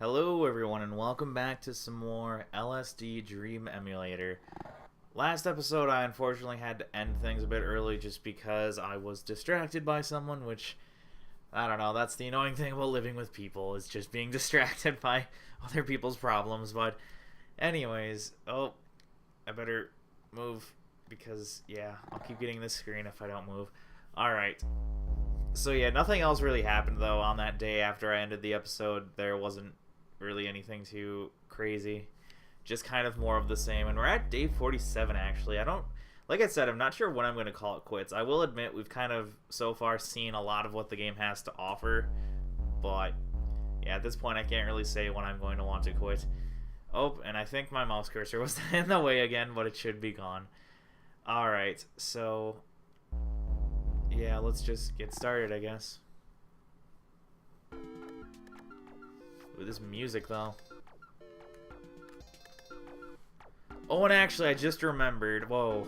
Hello everyone and welcome back to some more LSD Dream Emulator. Last episode I unfortunately had to end things a bit early just because I was distracted by someone, which, I don't know, that's the annoying thing about living with people, is just being distracted by other people's problems. But anyways, oh, I better move because, yeah, I'll keep getting this screen if I don't move. Alright. So yeah, nothing else really happened though on that day after I ended the episode. There wasn't really anything too crazy, just kind of more of the same. And we're at day 47 actually. Like I said, I'm not sure when I'm going to call it quits. I will admit we've kind of so far seen a lot of what the game has to offer, but yeah, at this point I can't really say when I'm going to want to quit. Oh, and I think my mouse cursor was in the way again, but it should be gone. Alright, so yeah, let's just get started, I guess. Ooh, this music, though. Oh, and actually, I just remembered. Whoa.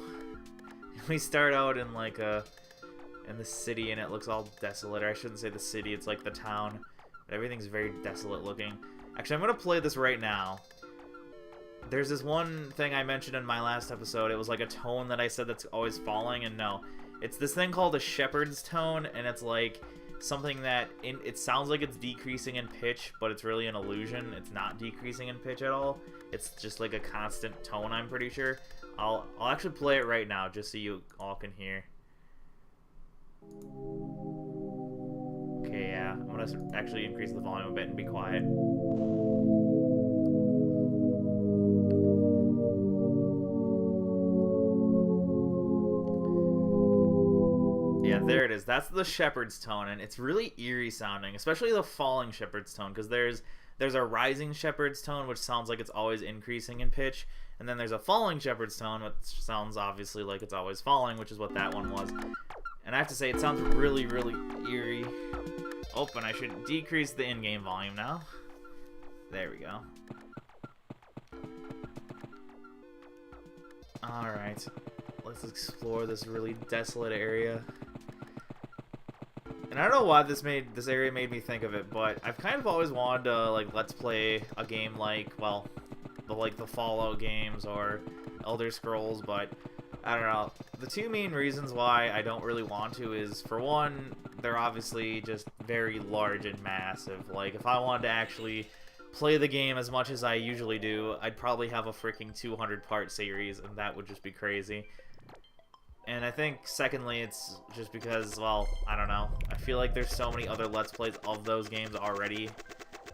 We start out in, like, in the city, and it looks all desolate. Or I shouldn't say the city, it's like the town. But everything's very desolate looking. Actually, I'm gonna play this right now. There's this one thing I mentioned in my last episode. It was like a tone that I said that's always falling, and no. It's this thing called a shepherd's tone, and it's like something that it sounds like it's decreasing in pitch, but it's really an illusion. It's not decreasing in pitch at all. It's just like a constant tone, I'm pretty sure. I'll actually play it right now just so you all can hear. Okay, yeah. I'm gonna actually increase the volume a bit and be quiet. Yeah, there it is. That's the shepherd's tone, and it's really eerie sounding, especially the falling shepherd's tone, because there's a rising shepherd's tone, which sounds like it's always increasing in pitch, and then there's a falling shepherd's tone, which sounds obviously like it's always falling, which is what that one was. And I have to say, it sounds really, really eerie. Oh, and I should decrease the in-game volume now. There we go. Alright, let's explore this really desolate area. And I don't know why this area made me think of it, but I've kind of always wanted to like let's play a game like, well, the Fallout games or Elder Scrolls, but I don't know. The two main reasons why I don't really want to is, for one, they're obviously just very large and massive. Like, if I wanted to actually play the game as much as I usually do, I'd probably have a freaking 200-part series, and that would just be crazy. And I think, secondly, it's just because, well, I don't know. I feel like there's so many other Let's Plays of those games already,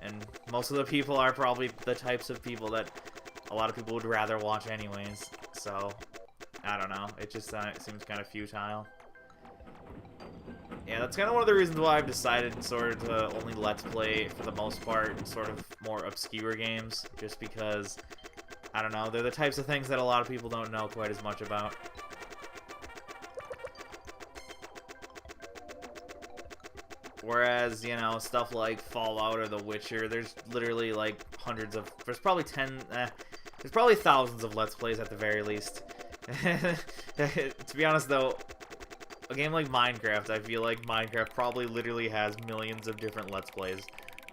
and most of the people are probably the types of people that a lot of people would rather watch anyways. So, I don't know. It just seems kind of futile. Yeah, that's kind of one of the reasons why I've decided sort of to only Let's Play, for the most part, sort of more obscure games, just because, I don't know, they're the types of things that a lot of people don't know quite as much about. Whereas, you know, stuff like Fallout or The Witcher, there's literally like hundreds of, there's probably there's probably thousands of Let's Plays at the very least. To be honest though, a game like Minecraft, I feel like Minecraft probably literally has millions of different Let's Plays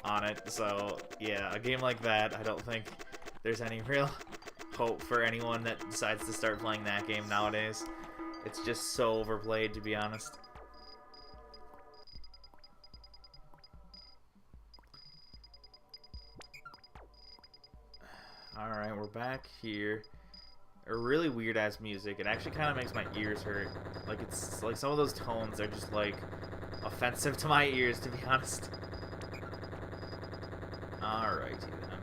on it. So yeah, a game like that, I don't think there's any real hope for anyone that decides to start playing that game nowadays. It's just so overplayed, to be honest. Alright, we're back here. A really weird ass music. It actually kind of makes my ears hurt. Like, it's like some of those tones are just like offensive to my ears, to be honest. Alrighty then.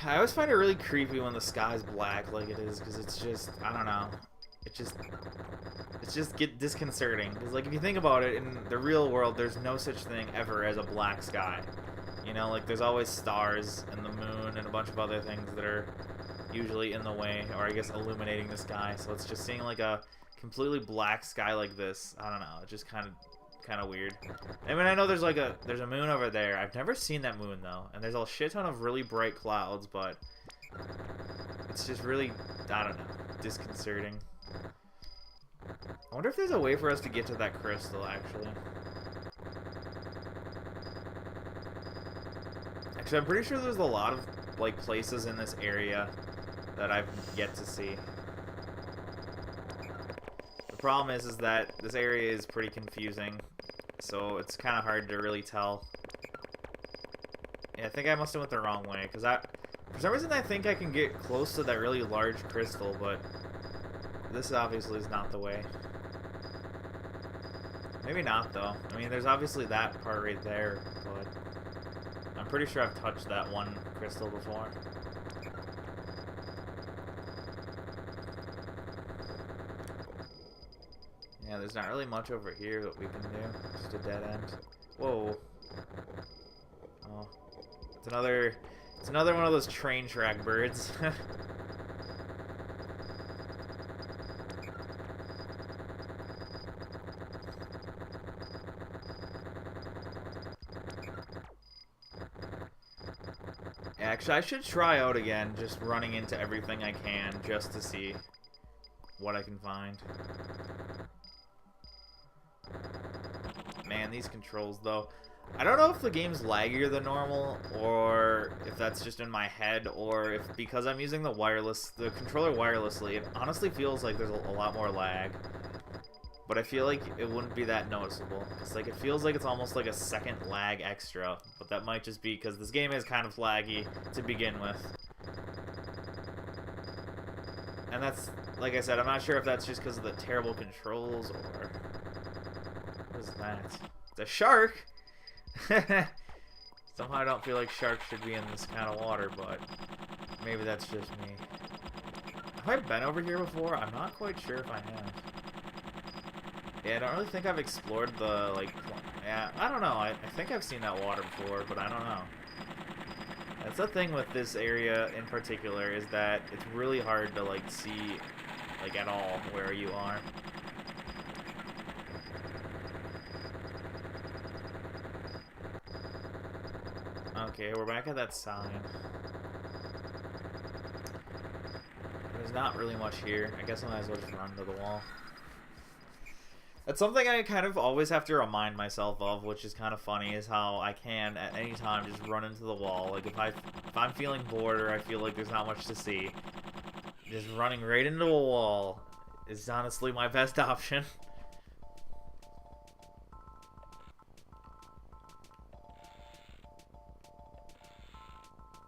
I always find it really creepy when the sky's black like it is, because it's just, I don't know. It's just get disconcerting, because like if you think about it, in the real world there's no such thing ever as a black sky. You know, like there's always stars and the moon and a bunch of other things that are usually in the way, or I guess illuminating the sky. So it's just seeing like a completely black sky like this, I don't know, it's just kind of weird. I mean, I know there's a moon over there. I've never seen that moon though, and there's a shit ton of really bright clouds, but it's just really, I don't know, disconcerting. I wonder if there's a way for us to get to that crystal, actually. Actually, I'm pretty sure there's a lot of, like, places in this area that I've yet to see. The problem is that this area is pretty confusing, so it's kind of hard to really tell. Yeah, I think I must have went the wrong way, because for some reason I think I can get close to that really large crystal, but this obviously is not the way. Maybe not, though. I mean, there's obviously that part right there, but I'm pretty sure I've touched that one crystal before. Yeah, there's not really much over here that we can do. Just a dead end. Whoa. Oh. It's another one of those train track birds. Actually, I should try out again, just running into everything I can, just to see what I can find. Man, these controls, though. I don't know if the game's laggier than normal, or if that's just in my head, or if because I'm using the controller wirelessly, it honestly feels like there's a lot more lag. But I feel like it wouldn't be that noticeable. It's like, it feels like it's almost like a second lag extra, but that might just be because this game is kind of laggy to begin with. And that's, like I said, I'm not sure if that's just because of the terrible controls, or... What is that? It's a shark! Somehow I don't feel like sharks should be in this kind of water, but maybe that's just me. Have I been over here before? I'm not quite sure if I have. Yeah, I don't really think I've explored the, like... Yeah, I don't know. I think I've seen that water before, but I don't know. That's the thing with this area in particular, is that it's really hard to, like, see, like, at all where you are. Okay, we're back at that sign. There's not really much here. I guess I might as well just run to the wall. That's something I kind of always have to remind myself of, which is kind of funny, is how I can, at any time, just run into the wall. Like, if I'm feeling bored or I feel like there's not much to see, just running right into a wall is honestly my best option.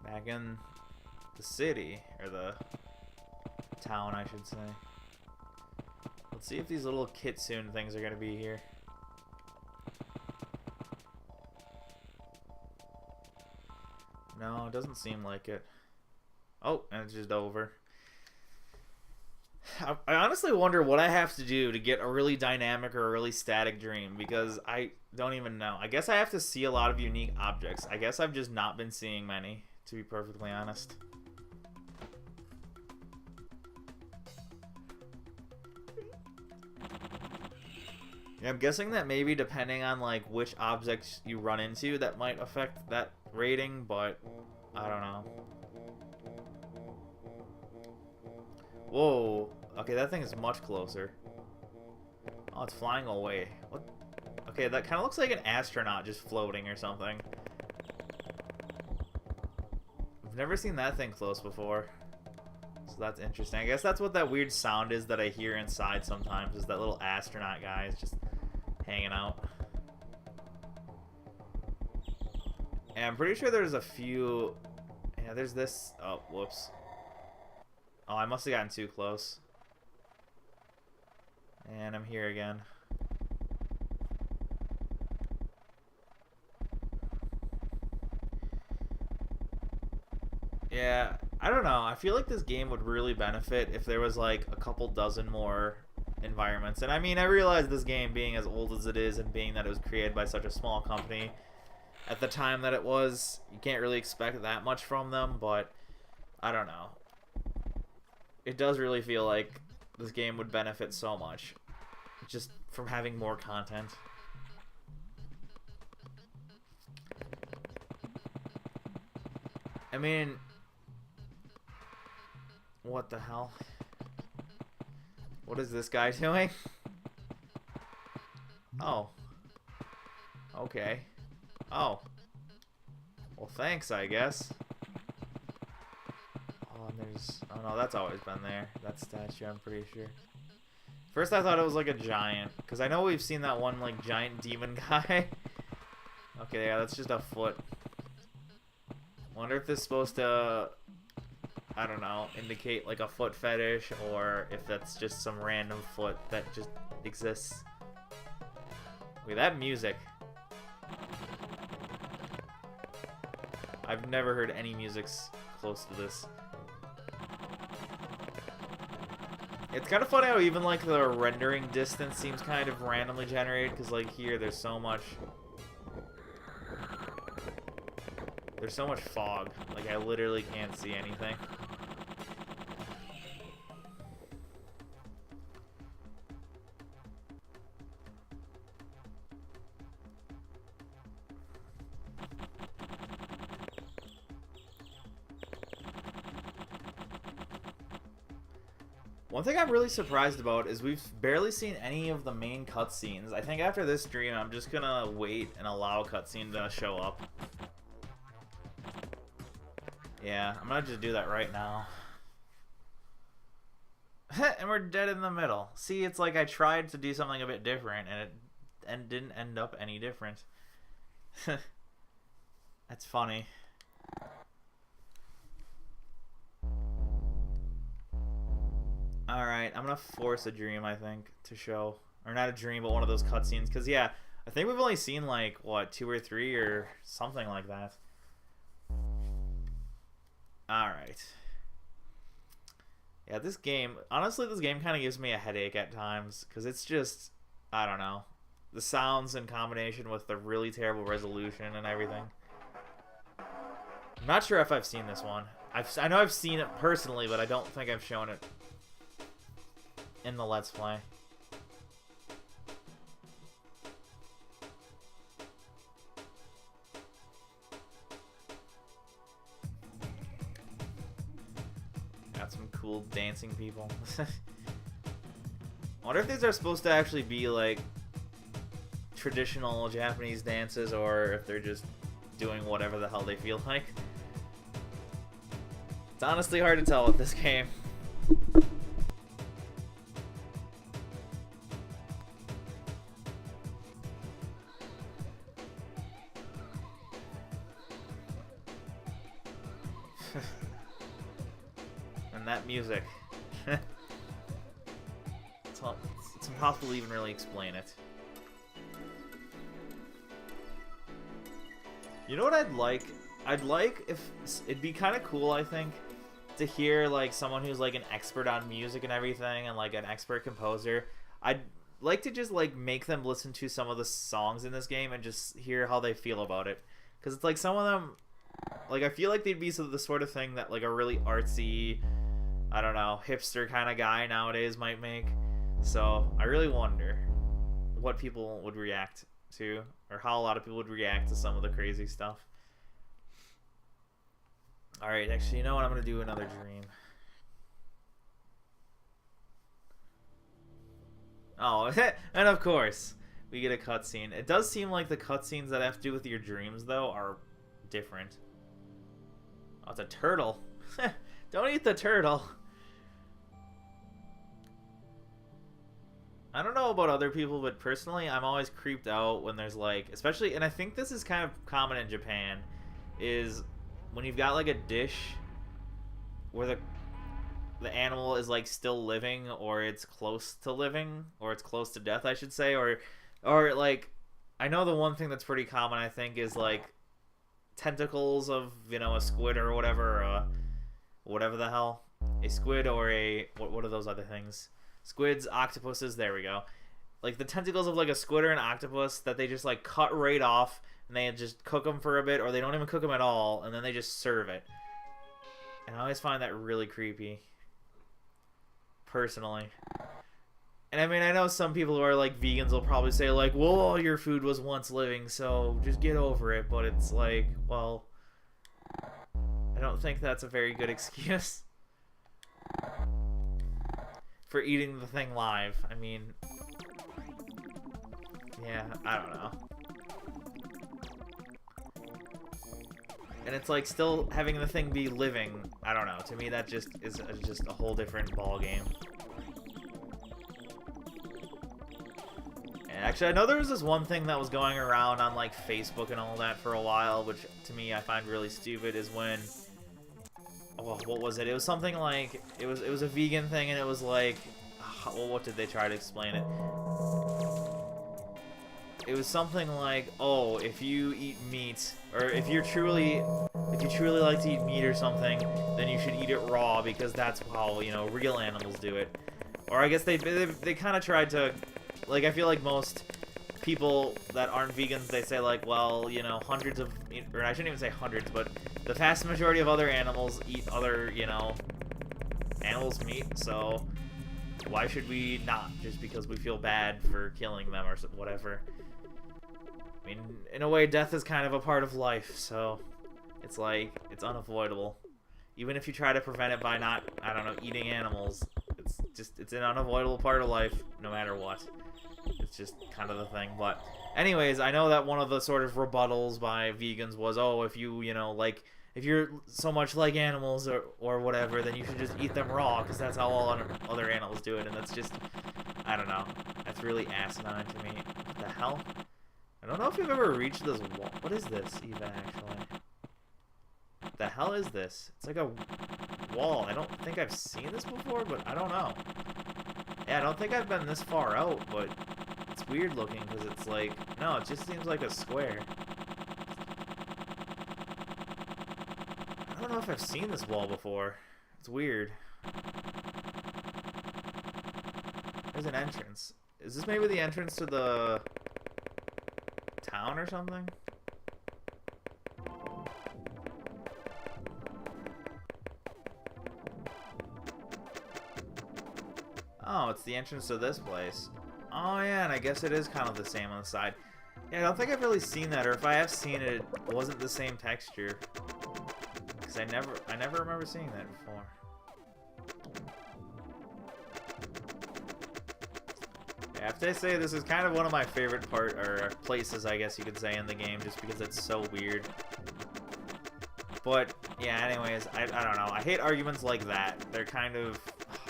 Back in the city, or the town, I should say. Let's see if these little kitsune things are going to be here. No, it doesn't seem like it. Oh, and it's just over. I honestly wonder what I have to do to get a really dynamic or a really static dream, because I don't even know. I guess I have to see a lot of unique objects. I guess I've just not been seeing many, to be perfectly honest. Yeah, I'm guessing that maybe depending on, like, which objects you run into, that might affect that rating, but I don't know. Whoa. Okay, that thing is much closer. Oh, it's flying away. What? Okay, that kind of looks like an astronaut just floating or something. I've never seen that thing close before. So that's interesting. I guess that's what that weird sound is that I hear inside sometimes, is that little astronaut guy is just hanging out. And I'm pretty sure there's a few... Yeah, there's this... Oh, whoops. Oh, I must have gotten too close. And I'm here again. Yeah, I don't know. I feel like this game would really benefit if there was like a couple dozen more environments. And I mean, I realize this game being as old as it is and being that it was created by such a small company at the time that it was, you can't really expect that much from them, but I don't know. It does really feel like this game would benefit so much just from having more content. I mean, what the hell? What is this guy doing? Oh. Okay. Oh. Well, thanks, I guess. Oh, and there's... Oh, no, that's always been there. That statue, I'm pretty sure. First, I thought it was like a giant. Because I know we've seen that one, like, giant demon guy. Okay, yeah, that's just a foot. Wonder if this is supposed to... I don't know, indicate like a foot fetish, or if that's just some random foot that just exists. Wait, that music. I've never heard any music close to this. It's kind of funny how even like the rendering distance seems kind of randomly generated, because like here there's so much fog. Like I literally can't see anything. One thing I'm really surprised about is we've barely seen any of the main cutscenes. I think after this stream, I'm just gonna wait and allow a cutscene to show up. Yeah, I'm gonna just do that right now. And we're dead in the middle. See, it's like I tried to do something a bit different, and it didn't end up any different. That's funny. Alright, I'm gonna force a dream, I think, to show. Or not a dream, but one of those cutscenes. Because, yeah, I think we've only seen, like, what, 2 or 3 or something like that. Alright. Yeah, this game, honestly, this game kind of gives me a headache at times. Because it's just, I don't know. The sounds in combination with the really terrible resolution and everything. I'm not sure if I've seen this one. I know I've seen it personally, but I don't think I've shown it in the Let's Play. Got some cool dancing people. I wonder if these are supposed to actually be like traditional Japanese dances, or if they're just doing whatever the hell they feel like. It's honestly hard to tell with this game. And that music. It's impossible to even really explain it. You know what I'd like? I'd like if it'd be kind of cool, I think, to hear like someone who's like an expert on music and everything, and like an expert composer. I'd like to just like make them listen to some of the songs in this game and just hear how they feel about it, because it's like some of them, like I feel like they'd be the sort of thing that like a really artsy, I don't know, hipster kind of guy nowadays might make. So I really wonder what people would react to, or how a lot of people would react to some of the crazy stuff. Alright, actually, you know what? I'm going to do another dream. Oh, and of course, we get a cutscene. It does seem like the cutscenes that have to do with your dreams, though, are different. Oh, it's a turtle. Don't eat the turtle. I don't know about other people, but personally, I'm always creeped out when there's like, especially, and I think this is kind of common in Japan, is when you've got like a dish where the animal is like still living, or it's close to living, or it's close to death, I should say, or like, I know the one thing that's pretty common, I think, is like tentacles of, you know, a squid or whatever, whatever the hell, a squid or a, what are those other things? Squids, octopuses, there we go. Like the tentacles of like a squid or an octopus that they just like cut right off, and they just cook them for a bit, or they don't even cook them at all, and then they just serve it. And I always find that really creepy, personally. And I mean, I know some people who are like vegans will probably say like, well, your food was once living, so just get over it. But it's like, well, I don't think that's a very good excuse for eating the thing live. I mean, yeah, I don't know. and it's like still having the thing be living. I don't know. To me, that just is just a whole different ball game. And actually, I know there was this one thing that was going around on like Facebook and all that for a while, which to me I find really stupid. Is when, oh, what was it? It was something like it was a vegan thing, and it was like, well, what did they try to explain it? It was something like, oh, if you eat meat, or if you truly like to eat meat or something, then you should eat it raw because that's how, you know, real animals do it. Or I guess they kind of tried to, like, I feel like most people that aren't vegans, they say like, well, you know, hundreds of, or I shouldn't even say hundreds, but the vast majority of other animals eat other, you know, animals' meat, so why should we not, just because we feel bad for killing them or whatever. I mean, in a way, death is kind of a part of life, so it's like, it's unavoidable. Even if you try to prevent it by not, I don't know, eating animals, it's an unavoidable part of life, no matter what. It's just kind of the thing. But anyways, I know that one of the sort of rebuttals by vegans was, oh, if you know, like, if you're so much like animals or whatever, then you should just eat them raw, because that's how all other animals do it, and that's just, I don't know, that's really asinine to me. What the hell? I don't know if you've ever reached this wall. What is this, even, actually? What the hell is this? It's like a wall. I don't think I've seen this before, but I don't know. Yeah, I don't think I've been this far out, but it's weird looking, because it's like, no, it just seems like a square. I don't know if I've seen this wall before. It's weird. There's an entrance. Is this maybe the entrance to the town or something? Oh, it's the entrance to this place. Oh yeah, and I guess it is kind of the same on the side. Yeah, I don't think I've really seen that, or if I have seen it, it wasn't the same texture. Because I never remember seeing that before. I have to say, this is kind of one of my favorite places, I guess you could say, in the game, just because it's so weird. But, yeah, anyways, I don't know. I hate arguments like that. They're kind of,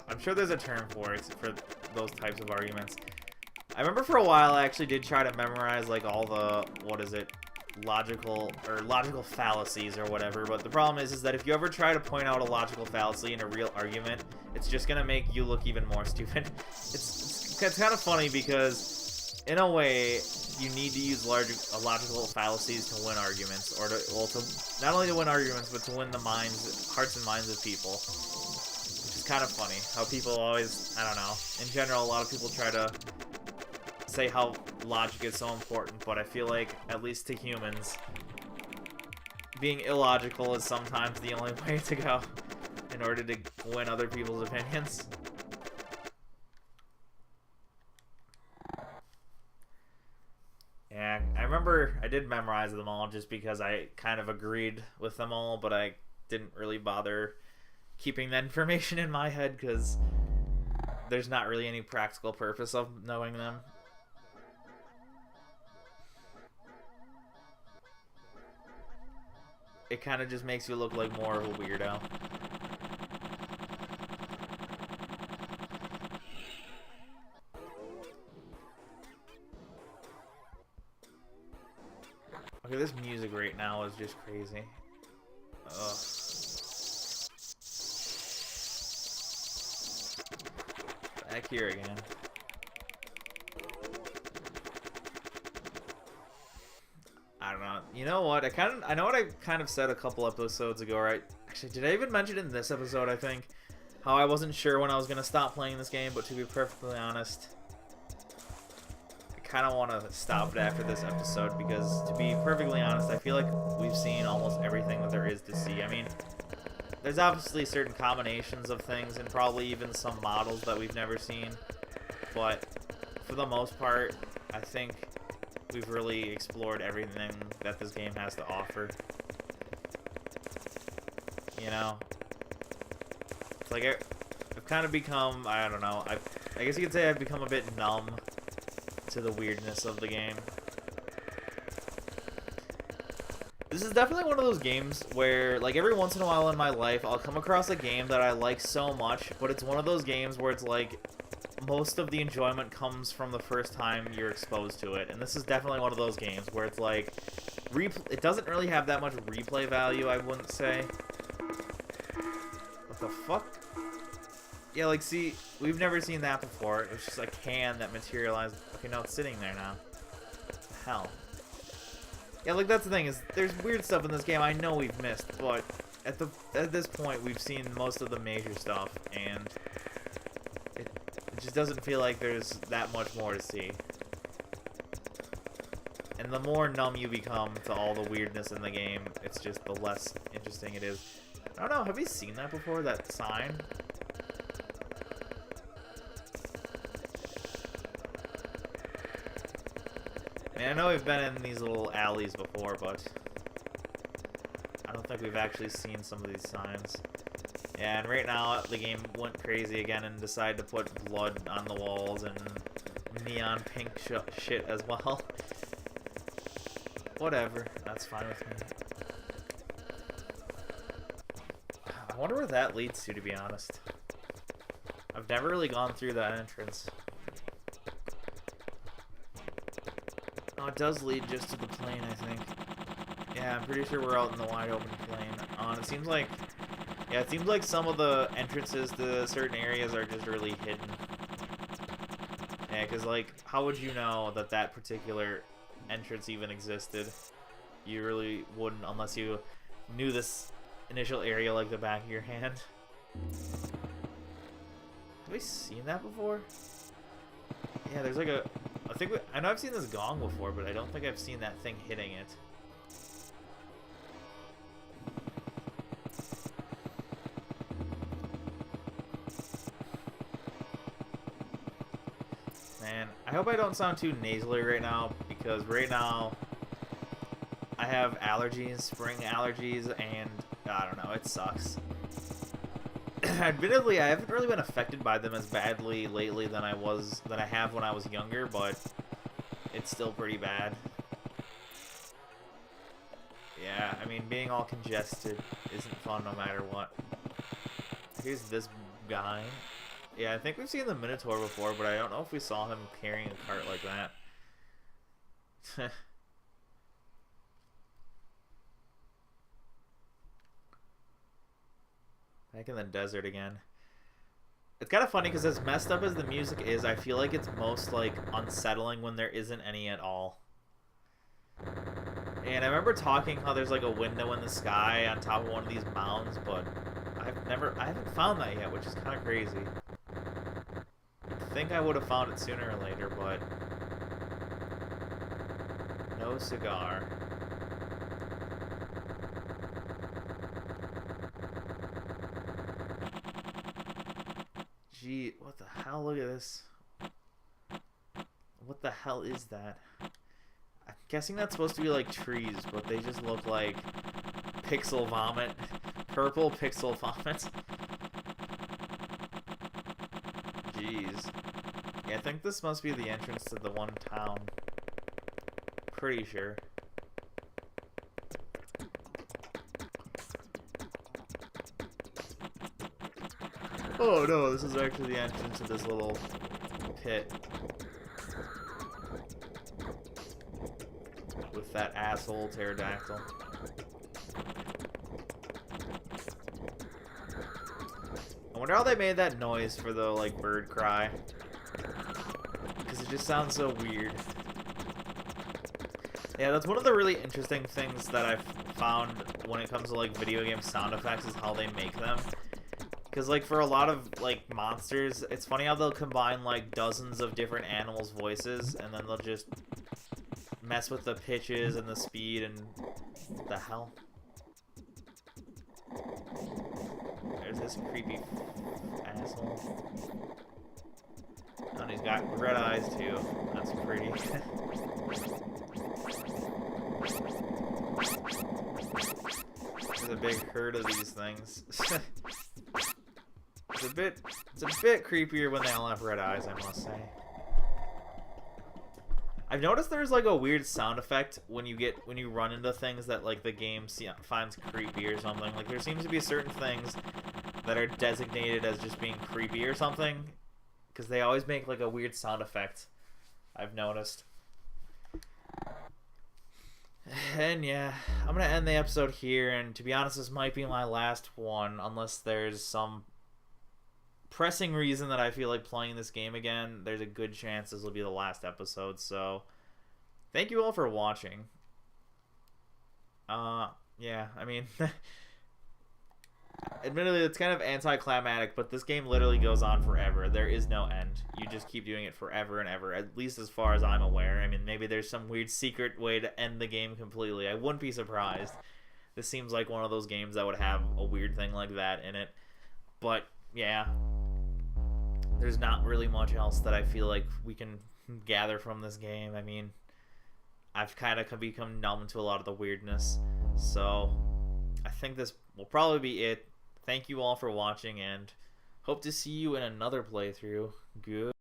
I'm sure there's a term for it, for those types of arguments. I remember for a while I actually did try to memorize, like, all the, what is it, logical fallacies or whatever, but the problem is that if you ever try to point out a logical fallacy in a real argument, it's just gonna make you look even more stupid. It's kind of funny because, in a way, you need to use logical fallacies to win arguments, or to not only to win arguments, but to win the hearts and minds of people. Which is kind of funny how people always, I don't know, in general, a lot of people try to say how logic is so important, but I feel like, at least to humans, being illogical is sometimes the only way to go in order to win other people's opinions. Yeah, I remember I did memorize them all just because I kind of agreed with them all, but I didn't really bother keeping that information in my head because there's not really any practical purpose of knowing them. It kind of just makes you look like more of a weirdo. Okay, this music right now is just crazy. Ugh. Back here again. I don't know. You know what? I know what I kind of said a couple episodes ago, right? Actually, did I even mention it in this episode, I think? How I wasn't sure when I was going to stop playing this game, but to be perfectly honest, I kind of want to stop it after this episode, because to be perfectly honest, I feel like we've seen almost everything that there is to see. I mean, there's obviously certain combinations of things, and probably even some models that we've never seen, but for the most part, I think we've really explored everything that this game has to offer. You know? It's like I've kind of become, I don't know, I guess you could say I've become a bit numb to the weirdness of the game. This is definitely one of those games where, like, every once in a while in my life, I'll come across a game that I like so much, but it's one of those games where it's like, most of the enjoyment comes from the first time you're exposed to it. And this is definitely one of those games where it's like, it doesn't really have that much replay value, I wouldn't say. What the fuck? Yeah, like, see, we've never seen that before. It's just a can that materialized. Okay, no, it's sitting there now. What the hell? Yeah, like, that's the thing, is there's weird stuff in this game I know we've missed, but at this point, we've seen most of the major stuff, and it just doesn't feel like there's that much more to see. And the more numb you become to all the weirdness in the game, it's just the less interesting it is. I don't know, have you seen that before, that sign? I mean, I know we've been in these little alleys before, but I don't think we've actually seen some of these signs. Yeah, and right now the game went crazy again and decided to put blood on the walls and neon pink shit as well. Whatever, that's fine with me. I wonder where that leads to be honest. I've never really gone through that entrance. Oh, it does lead just to the plane, I think. Yeah, I'm pretty sure we're out in the wide open plane. It seems like, yeah, it seems like some of the entrances to certain areas are just really hidden. Yeah, because, like, how would you know that that particular entrance even existed? You really wouldn't unless you knew this initial area like the back of your hand. Have we seen that before? Yeah, there's like a... I know I've seen this gong before, but I don't think I've seen that thing hitting it. Man, I hope I don't sound too nasally right now, because right now I have allergies, spring allergies, and I don't know, it sucks. Admittedly, I haven't really been affected by them as badly lately than I have when I was younger, but it's still pretty bad. Yeah, I mean, being all congested isn't fun no matter what. Here's this guy. Yeah, I think we've seen the Minotaur before, but I don't know if we saw him carrying a cart like that. Back in the desert again. It's kind of funny because as messed up as the music is, I feel like it's most, like, unsettling when there isn't any at all. And I remember talking how there's, like, a window in the sky on top of one of these mounds, but I haven't found that yet, which is kind of crazy. I think I would have found it sooner or later, but no cigar. Gee, what the hell? Look at this. What the hell is that? I'm guessing that's supposed to be like trees, but they just look like pixel vomit. Purple pixel vomit. Jeez. Yeah, I think this must be the entrance to the one town. Pretty sure. Oh no, this is actually the entrance to this little pit. With that asshole pterodactyl. I wonder how they made that noise for the, like, bird cry. Because it just sounds so weird. Yeah, that's one of the really interesting things that I've found when it comes to, like, video game sound effects is how they make them. Because, like, for a lot of, like, monsters, it's funny how they'll combine, like, dozens of different animals' voices, and then they'll just mess with the pitches and the speed and... What the hell? There's this creepy asshole. Oh, and he's got red eyes, too. That's pretty. There's a big herd of these things. It's a bit creepier when they all have red eyes, I must say. I've noticed there's like a weird sound effect when you run into things that like the game finds creepy or something. Like there seems to be certain things that are designated as just being creepy or something, because they always make like a weird sound effect. I've noticed. And yeah, I'm gonna end the episode here. And to be honest, this might be my last one, unless there's some pressing reason that I feel like playing this game again. There's a good chance this will be the last episode. So thank you all for watching. Yeah, I mean, admittedly it's kind of anticlimactic, but this game literally goes on forever. There is no end. You just keep doing it forever and ever, at least as far as I'm aware. I mean, maybe there's some weird secret way to end the game completely. I wouldn't be surprised. This seems like one of those games that would have a weird thing like that in it. But yeah, there's not really much else that I feel like we can gather from this game. I mean, I've kind of become numb to a lot of the weirdness. So I think this will probably be it. Thank you all for watching, and hope to see you in another playthrough. Good.